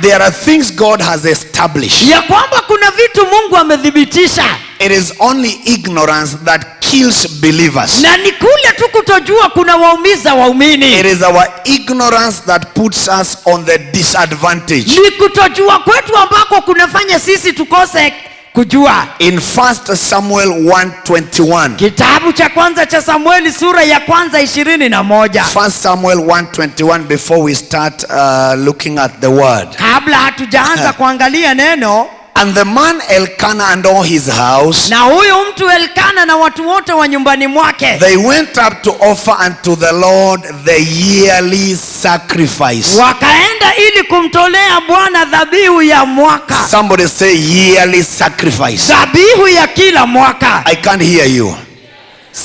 there are things God has established. ya kwamba kuna vitu Mungu amedhibitisha. It is only ignorance that kills believers. Na ni kule tu kutojua kuna waumiza waumini. It is our ignorance that puts us on the disadvantage. Ni kutojua kwetu ambako kunafanya sisi tukose kujua. In 1 Samuel 1:21. Kitabu cha kwanza cha Samueli sura ya kwanza 21. 1 Samuel 1:21, before we start looking at the word. Kabla hatujaanza kuangalia neno. And the man Elkanah and all his house, na huyo mtu Elkanah na watu wote wa nyumbani mwake, they went up to offer unto the Lord the yearly sacrifice. wakaenda ili kumtolea Bwana dhabihu ya mwaka. Somebody say yearly sacrifice. Dhabihu ya kila mwaka. I can't hear you.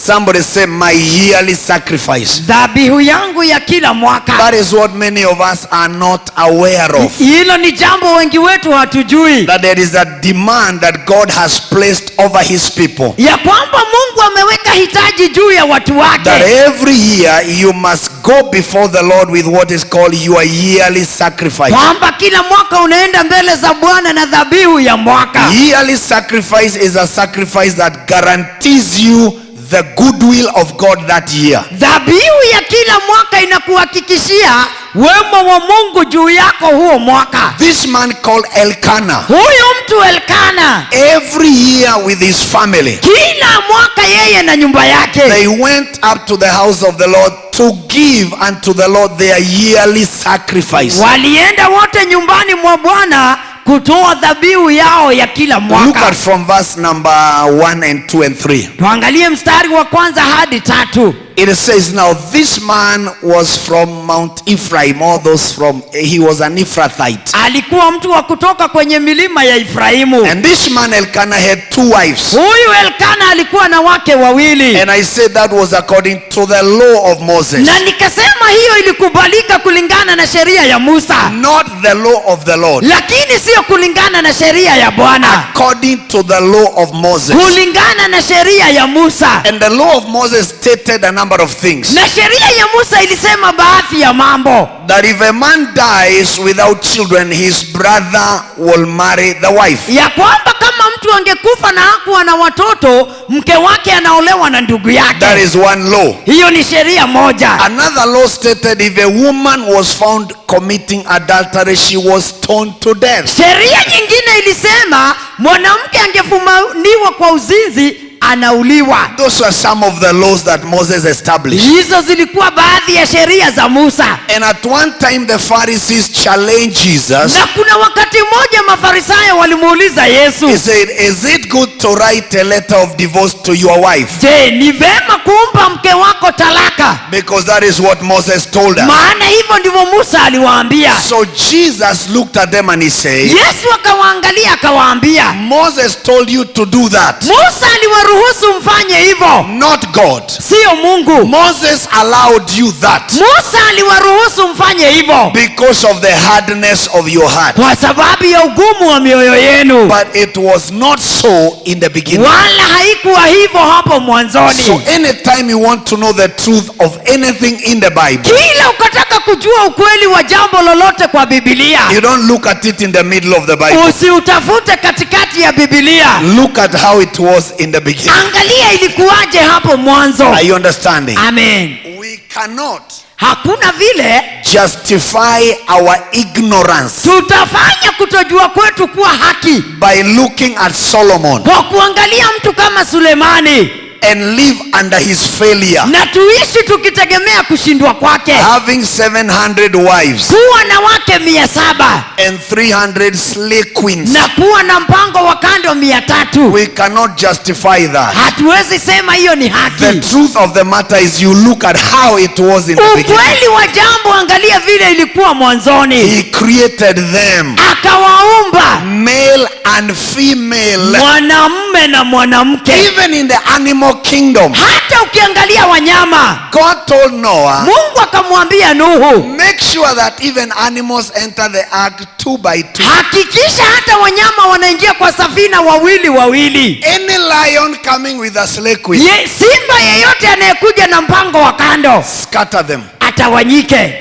Somebody say my yearly sacrifice. Dhabihu yangu ya kila mwaka. That is what many of us are not aware of. Hilo ni jambo wengi wetu hatujui. That there is a demand that God has placed over his people. Ya kwamba Mungu ameweka hitaji juu ya watu wake. That every year you must go before the Lord with what is called your yearly sacrifice. Kwamba kila mwaka unaenda mbele za Bwana na dhabihu ya mwaka. Yearly sacrifice is a sacrifice that guarantees you the goodwill of God that year. Dhabihu ya kila mwaka inakuhakikishia wema wa Mungu juu yako huo mwaka. This man called Elkanah, huyo mtu Elkanah, every year with his family, kila mwaka yeye na nyumba yake, they went up to the house of the Lord to give unto the Lord their yearly sacrifice. Walienda wote nyumbani mwa Bwana kutoa dhabihu yao ya kila mwaka. Look at from verse number 1 and 2 and 3. Tuangalie mstari wa kwanza hadi 3. It says, now this man was from Mount Ephraim, all those from, he was an Ephrathite. Alikuwa mtu wa kutoka kwenye milima ya Efraimu. And this man Elkanah had 2 wives. Huyu Elkanah alikuwa na wake wawili. And I said that was according to the law of Moses. Na nikasema hiyo ilikubalika kulingana na sheria ya Musa. Not the law of the Lord. Lakini sio kulingana na sheria ya Bwana. According to the law of Moses. Kulingana na sheria ya Musa. And the law of Moses stated a number of things. Na sheria ya Musa ilisema baadhi ya mambo. That if a man dies without children, his brother will marry the wife. Ya kwamba kama mtu angekufa na hakuwa na watoto, mke wake anaolewa na ndugu yake. That is one law. Hiyo ni sheria moja. Another law stated if a woman was found committing adultery, she was stoned to death. Sheria nyingine ilisema mwanamke angefumaniwa kwa uzinzi anauliwa. Those are some of the laws that Moses established. Hizo zilikuwa baadhi ya sheria za Musa. And at one time the Pharisees challenged Jesus. Na kuna wakati mmoja Mafarisayo walimuuliza Yesu. He said, is it good to write a letter of divorce to your wife? Je, ni vema kumpa mke wako talaka? Because that is what Moses told us. Maana hivyo ndivyo Musa aliwaambia. So Jesus looked at them and he said, Yesu akawaangalia akawaambia, Moses told you to do that. Musa aliwaruhusu mfanye hivyo. Not God. Sio Mungu. Moses allowed you that. Musa aliwaruhusu mfanye hivyo Because of the hardness of your heart. kwa sababu ya ugumu wa mioyo yenu. But it was not so in the beginning. Wala haikuwa hivyo hapo mwanzoni. So anytime you want to know the truth of anything in the Bible, kila ukataka kujua ukweli wa jambo lolote kwa Biblia, you don't look at it in the middle of the Bible. usiutafute katikati ya Biblia. Look at how it was in the beginning. Angalia ilikuwaje hapo mwanzo. Are you understanding? Amen. We cannot Hakuna vile justify our ignorance tutafanya kutojua kwetu kuwa haki by looking at Solomon kwa kuangalia mtu kama Sulemani and live under his failure, na tuishi tukitegemea kushindwa kwake, having 700 wives kuwa na wake 700 and 300 slay queens. na kuwa na mpango wa kando 300. We cannot justify that. Hatuwezi sema hiyo ni haki. The truth of the matter is you look at how it was in the beginning. Ukweli wa jambo, angalia vile ilikuwa mwanzoni. He created them, Akawaumba male and female. mwanamume na mwanamke. Even in the animal kingdom, Hata ukiangalia wanyama, God told Noah, Mungu akamwambia Nuhu, make sure that even animals enter the ark 2 by 2. hakikisha hata wanyama wanaingia kwa safina wawili wawili. Any lion coming with a slay queen, Simba yeyote anayekuja na mpango wa kando scatter them. atawanyike.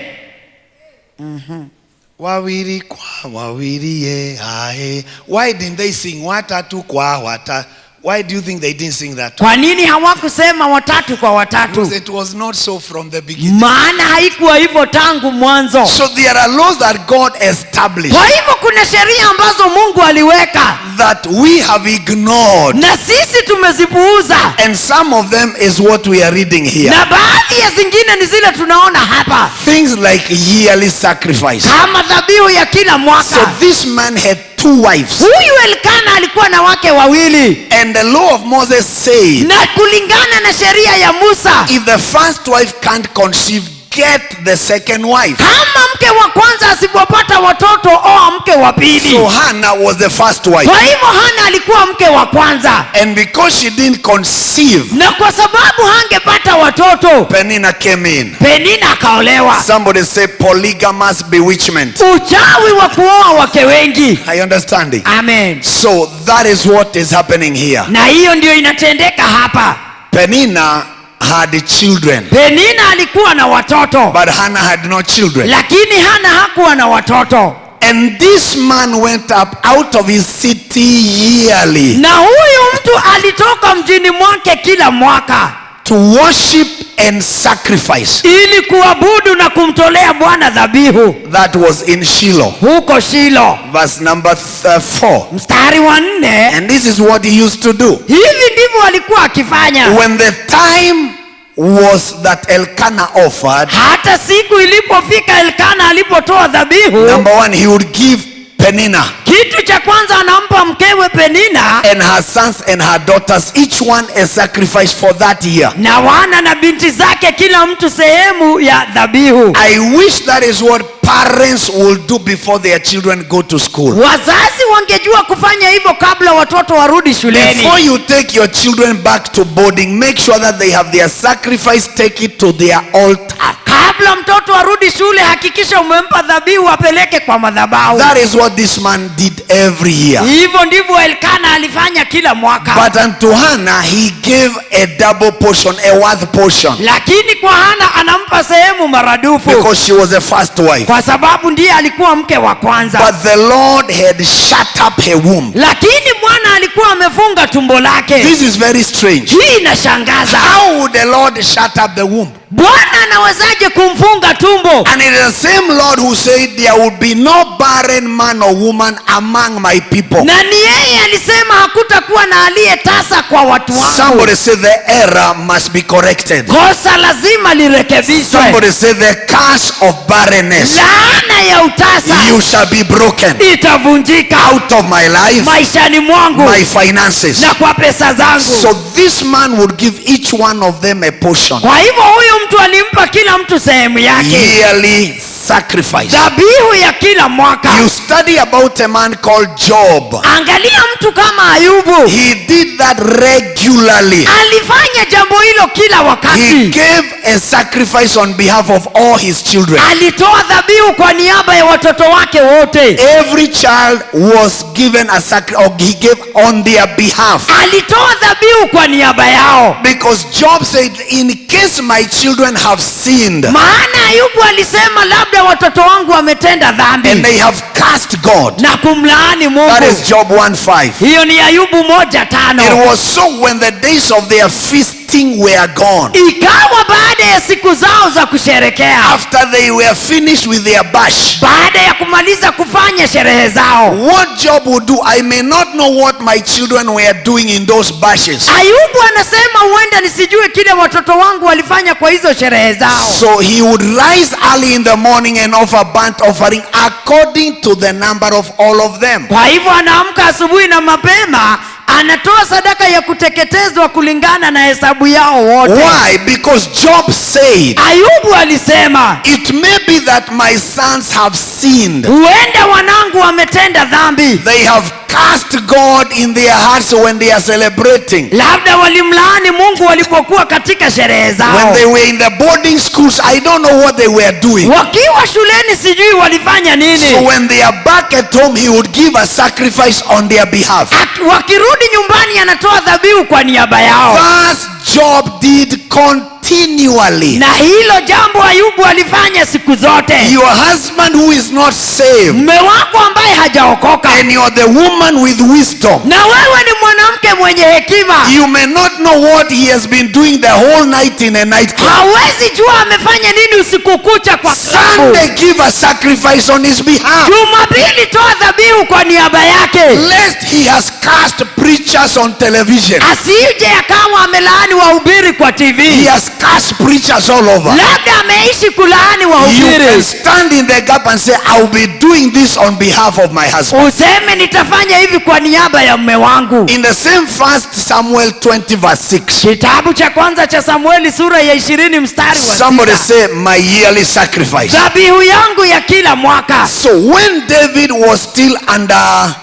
Wawili kwa wawili ye ae. Why didn't they sing watatu kwa watatu? Why do you think they didn't sing that? Kwa nini hawakusema watatu kwa watatu? Because it was not so from the beginning. Maana haikuwa hivyo tangu mwanzo. So there are laws that God established. Kwa hivyo kuna sheria ambazo Mungu aliweka that we have ignored. Na sisi tumezipuuza. And some of them is what we are reading here. Na baadhi ya zingine ni zile tunaona hapa. Things like yearly sacrifice. Kama dhabihu ya kila mwaka. So this man had 2 wives. Huyu Elkanah alikuwa na wake wawili. And the law of Moses said, na kulingana na sheria ya Musa, if the first wife can't conceive, get the second wife. Kama mke wa kwanza asipopata watoto, oa mke wa pili. So Hannah was the first wife. Kwa hivyo Hannah alikuwa mke wa kwanza. And because she didn't conceive, na kwa sababu hangepata watoto, Peninnah came in. Peninnah akaolewa. Somebody say polygamous bewitchment. Uchawi wa kuoa wake wengi. Are you understanding? Amen. So that is what is happening here. Na hiyo ndio inatendeka hapa. Peninnah had children. Peninnah alikuwa na watoto. But Hannah had no children. Lakini Hannah hakuwa na watoto. And this man went up out of his city yearly. Na huyu mtu alitoka mjini mwake kila mwaka. To worship and sacrifice. Ili kuabudu na kumtolea Bwana dhabihu. That was in Shiloh. Huko Shiloh. Verse number 4. Mstari wa 4. And this is what he used to do. Hivi ndivyo alikuwa akifanya. When the time was that Elkanah offered, hata siku ilipofika Elkanah alipotoa dhabihu, number 1, he would give Peninnah. Kitu cha kwanza anampa mkewe Peninnah and her sons and her daughters, each one a sacrifice for that year. Na wana na binti zake kila mtu sehemu ya dhabihu. I wish that is what parents will do before their children go to school. Wazazi wangejua kufanya hivyo kabla watoto warudi shuleni. Before you take your children back to boarding, make sure that they have their sacrifice, take it to their altar. Kabla mtoto arudi shule, hakikisha umempa dhabihu apeleke kwa madhabahu. That is what this man did every year. Hivyo ndivyo Elkanah alifanya kila mwaka. But unto Hannah he gave a double portion, a worth portion. Lakini kwa Hannah anampa sehemu maradufu. Because she was the first wife. Kwa sababu ndiye alikuwa mke wa kwanza. But the Lord had shut up her womb. Lakini Bwana alikuwa amefunga tumbo lake. This is very strange. Hii inashangaza. How would the Lord shut up the womb? Bwana anawezaje kumfunga tumbo? And it is the same Lord who said there would be no barren man or woman among my people. Na ni yeye alisema hakutakuwa na aliyetasa kwa watu wangu. Somebody say the error must be corrected. Kosa lazima lirekebishwe. Somebody say the curse of barrenness. Laana ya utasa. You shall be broken. Itavunjika out of my life. Maishani mwangu. My finances. Na kwa pesa zangu. So this man would give each one of them a portion. Kwa hivyo huyu mtu alimpa kila mtu sehemu yake. Yearly sacrifice. Dhabihu ya kila mwaka. You study about a man called Job. Angalia mtu kama Ayubu. He did that regularly. Alifanya jambo hilo kila wakati. He gave a sacrifice on behalf of all his children. Alitoa dhabihu kwa niaba ya watoto wake wote. Every child was given a sacrifice, or he gave on their behalf. Alitoa dhabihu kwa niaba yao. Because Job said, in case my children have sinned. Maana Ayubu alisema labda watoto wangu wametenda dhambi. And they have cursed God. Na kumlaani Mungu. That is Job 1:5. Hiyo ni Ayubu 1:5. It was so when the days of their feasting were gone. Ikawa baada ya siku zao za kusherekea. After they were finished with their bash. Baada ya kumaliza kufanya sherehe zao. What Job would do, I may not know what my children were doing in those bashes. Ayubu anasema huenda nisijue kile watoto wangu walifanya kwa hizo sherehe zao. So he would rise early in the morning and offer burnt offering according to the number of all of them. Kwa hivyo anaamka asubuhi na mapema, anatoa sadaka ya kuteketezwa kulingana na hesabu yao wote. Why? Because Job said, Ayubu alisema, it may be that my sons have sinned. Huenda wanangu wametenda dhambi. They have cursed God in their hearts when they are celebrating. Labda walimlaani Mungu walipokuwa katika sherehe zao. When they were in the boarding schools, I don't know what they were doing. Wakiwa shuleni sijui walifanya nini. So when they are back at home, he would give a sacrifice on their behalf. Wakirudi nyumbani anatoa dhabihu kwa niaba yao. Thus Job did continually. Na hilo jambo Ayubu alifanya siku siku zote. Your husband who is not saved, Mume wako ambaye hajaokoka, and you are the woman with wisdom, na wewe ni mwanamke mwenye hekima, you may not know what he has been doing the whole night in a nightclub. hawezi jua amefanya nini usiku kucha kwa klabu. Sunday, give a sacrifice on his behalf. Jumapili toa dhabihu kwa niaba yake. Lest he has cast preachers on television. Asije akawa amelaani wahubiri kwa TV. He has cast preachers all over. Labda ameishi kulaani You wahubiri. can stand in the gap and say, I will be doing this on behalf of my husband. Useme nitafanya hivi kwa niaba ya mume wangu. In the same 1 Samuel 20 verse 6. Kitabu cha kwanza cha Samueli sura ya 20 mstari wa Somebody 6. say, my yearly sacrifice. Dhabihu yangu ya kila mwaka. So when David was still under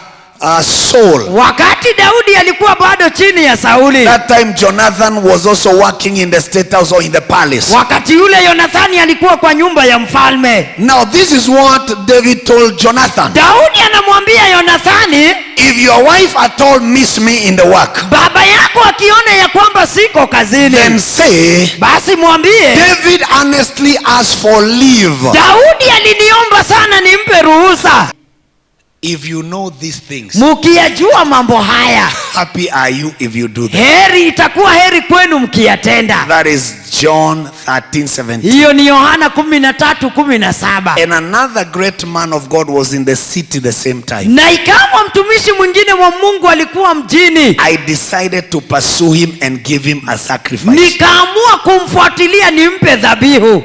Saul, Wakati Daudi alikuwa bado chini ya Sauli. that time Jonathan was also working in the state house or in the palace. Wakati ule Yonathani alikuwa kwa nyumba ya mfalme. Now this is what David told Jonathan. Daudi anamwambia Yonathani, If your wife at all miss me in the work, baba yako akiona ya kwamba siko kazini, then say, basi mwambie David honestly asked for leave. Daudi aliniomba sana nimpe ruhusa. If you know these things, Mukiyajua mambo haya, happy are you if you do that. heri itakuwa heri kwenu mkiyatenda. That is John 13:17. Hiyo ni Yohana 13:17. And another great man of God was in the city the same time. Na ikawa mtumishi mwingine wa Mungu alikuwa mjini. I decided to pursue him and give him a sacrifice. Nikaamua kumfuatilia nimpe dhabihu.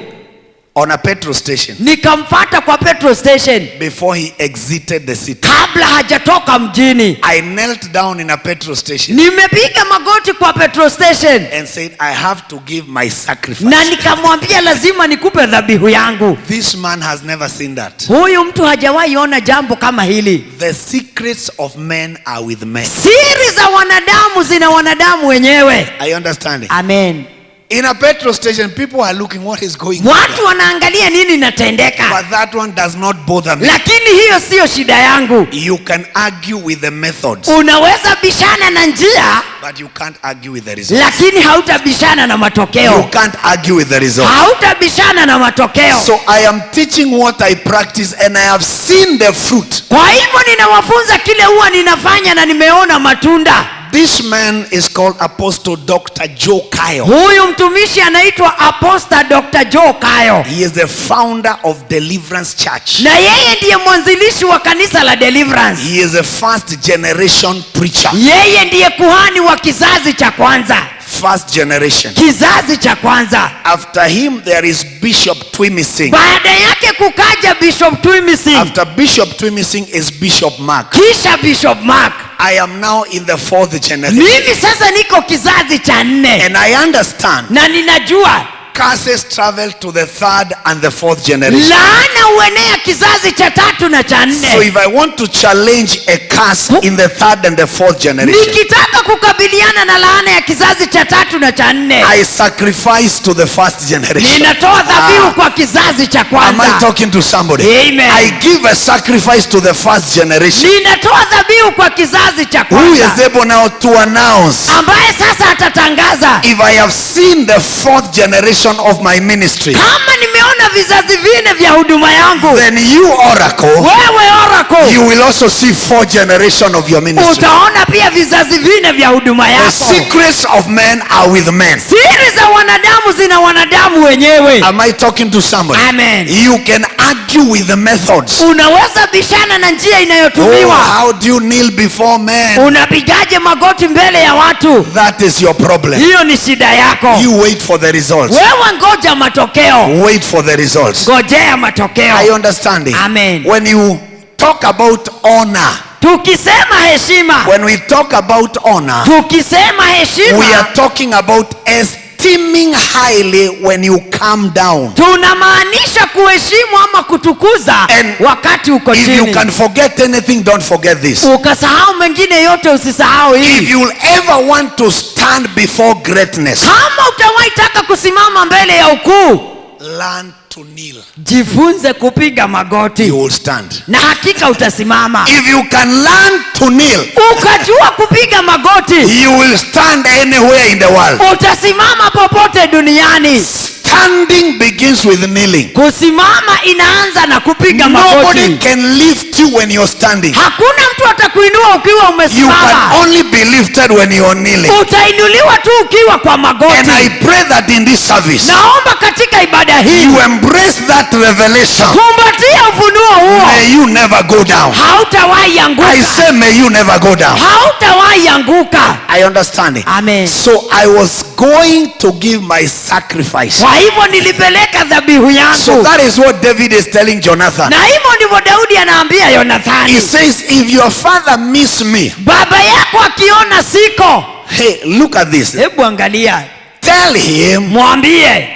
On a petrol station, Nikamfuata kwa petrol station before he exited the city. kabla hajatoka mjini. I knelt down in a petrol station Nimepiga magoti kwa petrol station and said, I have to give my sacrifice. na nikamwambia lazima nikupe dhabihu yangu. This man has never seen that. Huyu mtu hajawahi ona jambo kama hili. The secrets of men are with men. Siri za wanadamu zina wanadamu wenyewe. Are you understanding? Amen. In a petrol station, people are looking what is going on. Watu wanaangalia nini inatendeka, But that one does not bother me. lakini hiyo sio shida yangu. You can argue with the methods, Unaweza bishana na njia, but you can't argue with the results. lakini hautabishana na You matokeo. can't argue with the results. Hautabishana na matokeo. So I am teaching what I practice, and I have seen the fruit. Kwa hivyo ninawafunza kile huwa ninafanya na nimeona matunda. This man is called Apostle Dr. Joe Kayo. Huyu mtumishi anaitwa Apostle Dr. Joe Kayo. He is the founder of Deliverance Church. Na yeye ndiye mwanzilishi wa kanisa la Deliverance. He is a first generation preacher. Yeye ndiye kuhani wa kizazi cha kwanza. First generation. Kizazi cha kwanza. After him there is Bishop Twimising. Baada yake kukaja Bishop Twimising. After Bishop Twimising is Bishop Mark. Kisha Bishop Mark. I am now in the 4th generation. Mimi sasa niko kizazi cha 4. And I understand Na ninajua curses travel to the 3rd and the 4th generation. laana huenea kizazi cha 3 na cha 4. So if I want to challenge a curse in the 3rd and the 4th generation, Nikitaka kukabiliana na laana ya kizazi cha 3 na cha 4, I sacrifice to the 1st generation. ninatoa dhabihu kwa kizazi cha Am I kwanza. talking to somebody? Amen. I give a sacrifice to the 1st generation, Ninatoa dhabihu kwa kizazi cha who is kwanza, able now to announce, ambaye sasa atatangaza, if I have seen the 4th generation of my ministry, kama nimeona vizazi 4 vya huduma yangu, then you, Oracle, wewe Oracle, you will also see 4th generation of your ministry. utaona pia vizazi 4 vya huduma The yako. secrets of men are with men. Siri za wanadamu zina wanadamu wenyewe. Am I talking to somebody? Amen. You can argue with the methods. Unaweza bishana na njia Oh, inayotumiwa. how do you kneel before men? Unapigaje magoti mbele ya watu? That is your problem. Hiyo ni shida yako. You wait for the results. Wewe ngoja matokeo. Wait for the results. Ngojea matokeo. Are you understanding? Amen. When you talk about honor, Tukisema heshima, when we talk about honor, tukisema we heshima, are talking about esteeming highly when you come down. tunamaanisha kuheshimu ama kutukuza And wakati uko If you chini. can forget anything, don't forget this. Ukasahau mengine yote, usisahau If hili. you will ever want to stand before greatness, Kama utawahi taka kusimama mbele ya ukuu, learn to kneel. jifunze kupiga magoti You will stand. na hakika utasimama. If you can learn to kneel, Ukajua kupiga magoti, you will stand anywhere in the world. utasimama popote duniani. Standing begins with kneeling. Kusimama inaanza na kupiga Nobody magoti. can lift you when you're standing. Hakuna mtu atakuinua ukiwa You umesimama. can only be lifted when you're kneeling. Utainuliwa tu ukiwa kwa magoti. And I pray that in this service, Naomba katika ibada hii you embrace that revelation. kumbatia ufunuo huo. May you never go down. Hautawahi anguka. I say may you never go down. Hautawahi anguka. I understand it. Amen. So I was going to give my sacrifice. Kwa hivyo nilipeleka dhabihu So yangu. that is what David is telling Jonathan. Na hivyo ndivyo Daudi anaambia He Yonathani. says, if your father miss me, Baba yako akiona siko, hey, look at this. hebu angalia. Tell him, Mwambie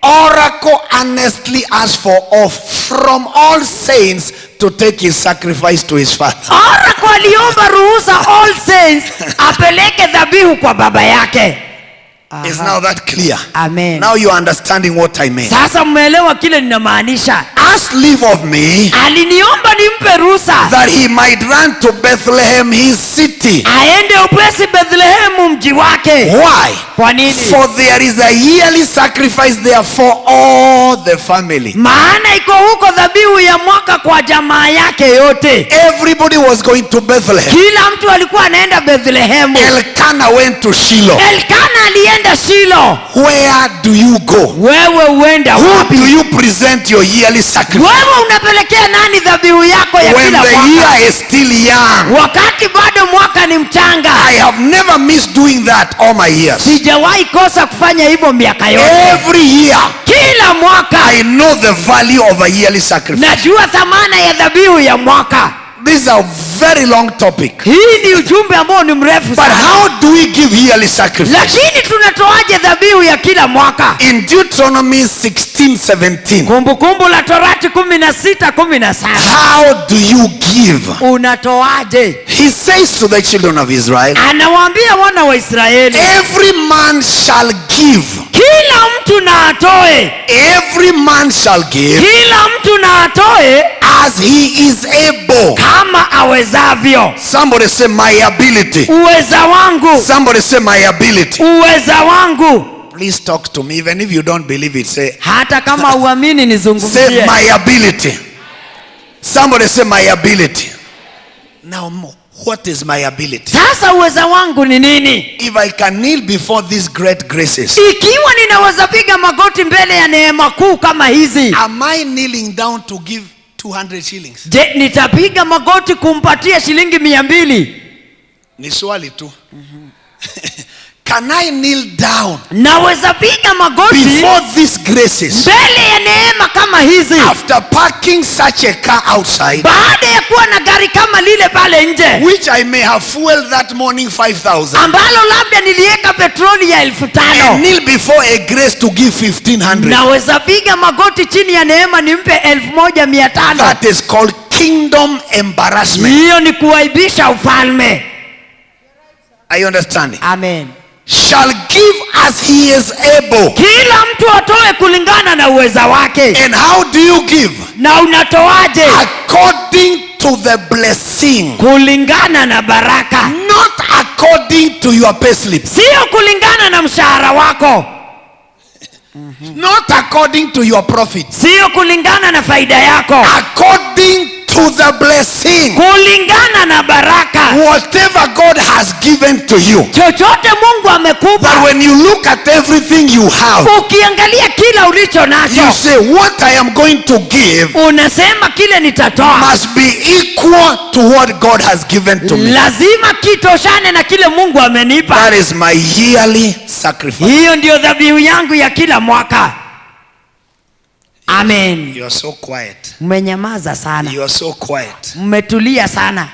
Oracle earnestly asked for off from all saints to take his sacrifice to his father. Oracle aliomba ruhusa all saints apeleke dhabihu kwa baba yake. Is now that clear? Amen. Now you are understanding what I mean. Sasa mmeelewa kile ninamaanisha. Ask leave of me Aliniomba nimpe ruhusa that he might run to Bethlehem, his city. aende upesi Bethlehemu mji wake. Why? Kwa nini? For there is a yearly sacrifice there for all the family. Maana iko huko dhabihu ya mwaka kwa jamaa yake yote. Everybody was going to Bethlehem. Kila mtu alikuwa anaenda Bethlehemu. Elkanah went to Shiloh. Elkanah alienda Shilo. Where do you go? Wewe uenda Who wapi? do you present your yearly sacrifice? Wewe unapelekea nani dhabihu yako ya When kila the mwaka? year is still young. Wakati bado mwaka ni mchanga. I have never missed doing that all my years. Sijawahi kosa kufanya hivyo miaka yote. Every year, Kila mwaka I know the value of a yearly sacrifice. najua thamana ya dhabihu ya mwaka. This is a very long topic. Hii ni ujumbe ambao ni mrefu But sana. how do we give yearly sacrifice? Lakini tunatoaje dhabihu ya kila mwaka? In Deuteronomy 16:17, Kumbukumbu la Torati 16:17. how do you give? Unatoaje? He says to the children of Israel, Anawaambia wana wa Israeli, every man shall give. kila mtu na atoe. Every man shall give Kila mtu na atoe as he is able. kama awezavyo. Somebody say my ability. Uweza wangu. Somebody say my ability. Uweza wangu. Please talk to me. Even if you don't believe it, say Hata kama uamini say nizungumzie. my ability. Somebody say my ability. Now, what is my ability? Sasa uweza wangu ni nini? If I can kneel before these great graces, Ikiwa ninaweza piga magoti mbele ya neema kuu kama hizi, am I kneeling down to give 200 shillings? je, nitapiga magoti kumpatia shilingi 200? Ni swali tu. Can I kneel down Naweza piga magoti before these graces mbele ya neema kama hizi after parking such a car outside, baada ya kuwa na gari kama lile pale nje which I may have fueled that morning 5,000, ambalo labda niliweka petroli ya and 5,000? kneel before a grace to give 1,500? Naweza piga magoti chini ya neema nimpe 1,500. That is called kingdom embarrassment. Hiyo ni kuaibisha ufalme. Are you understanding? Amen. Shall give as he is able. Kila mtu atoe kulingana na uweza wake. And how do you give? Na unatoaje? According to the blessing, Kulingana na baraka, not according to your payslip, sio kulingana na mshahara wako, not according to your profit, sio kulingana na faida yako, according to the blessing. kulingana na baraka. Whatever God has given to you, Chochote Mungu that amekupa, when you look at everything you have, ukiangalia kila ulicho you nacho, say, what I am going to give unasema kile nitatoa must be equal to what God has given to me. lazima kitoshane na kile Mungu amenipa. That is my yearly sacrifice. Hiyo ndio dhabihu yangu ya kila mwaka. Amen. You are so quiet. Mmenyamaza sana. You are so quiet. Mmetulia sana.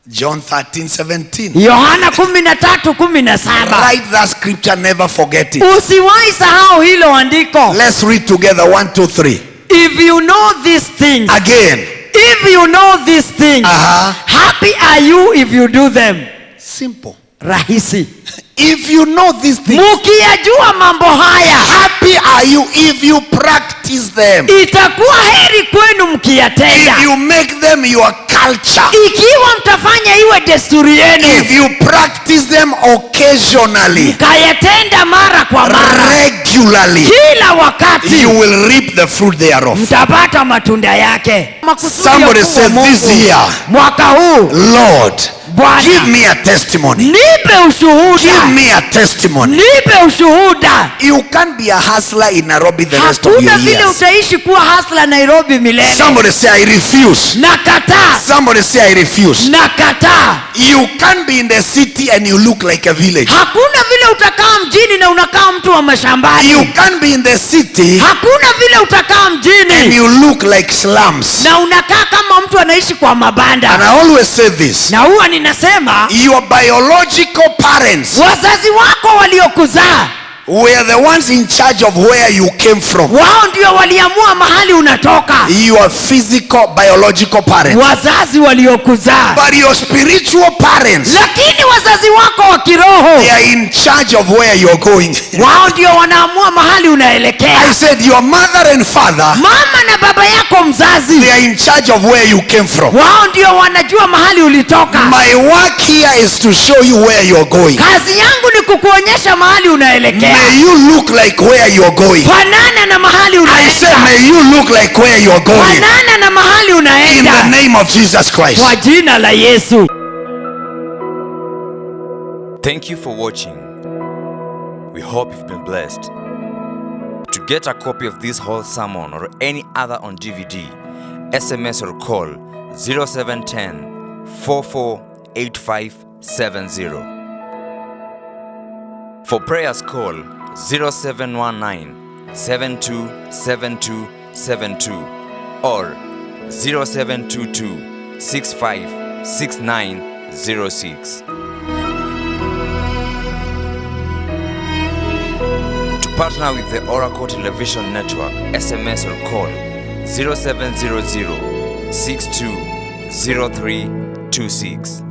John 13:17. Yohana 13:17. Write that scripture, never forget it. Usiwahi sahau hilo andiko. Let's read together. 1, 2, 3. If you know these things, Again. if you know these things, happy are you if you do them. Simple. Rahisi. If you know these things, Mukiyajua mambo haya, happy happy are you if you practice them. Itakuwa heri kwenu mkiyatenda. If you make them your culture. Ikiwa mtafanya iwe desturi yenu. If you practice them occasionally. Mkayatenda mara kwa mara. Regularly. Kila wakati. You will reap the fruit thereof. Mtapata matunda yake. Somebody said this year. Mwaka huu. Lord, Bwana, give me a testimony. Nipe ushuhuda. Give me a testimony. Nipe ushuhuda. You can't be a hustler in Nairobi the rest of your Hakuna vile years. utaishi kuwa hustler Nairobi milele. Somebody say I refuse. Nakataa. Somebody say I refuse. Nakataa. You can't be in the city and you look like a village. Hakuna vile utakaa mjini na unakaa mtu wa mashambani. You can't be in the city. Hakuna vile utakaa mjini and you look like slums. na unakaa kama mtu anaishi kwa mabanda. And I always say this. Na huwa ninasema your biological parents, wazazi wako waliokuzaa, were the ones in charge of where you came from. Wao ndio waliamua mahali unatoka. Your physical biological parents. Wazazi waliokuzaa. But your spiritual parents, lakini wazazi wako wa kiroho, they are in charge of where you're going. Wao ndio wanaamua mahali unaelekea. I said your mother and father, mama na baba yako mzazi, they are in charge of where you came from. Wao ndio wanajua mahali ulitoka. My work here is to show you where you're going. Kazi yangu ni kukuonyesha mahali unaelekea. May you look like where you're going. Fanana na mahali unaenda. I said may you look like where you're going. Fanana na mahali unaenda. In the name of Jesus Christ. Kwa jina la Yesu. Thank you for watching. We hope you've been blessed. To get a copy of this whole sermon or any other on DVD, SMS or call 0710 448570. For prayers, call 0719 727272 or 0722 656906. To partner with the Oracle Television Network, SMS or call 0700 620326.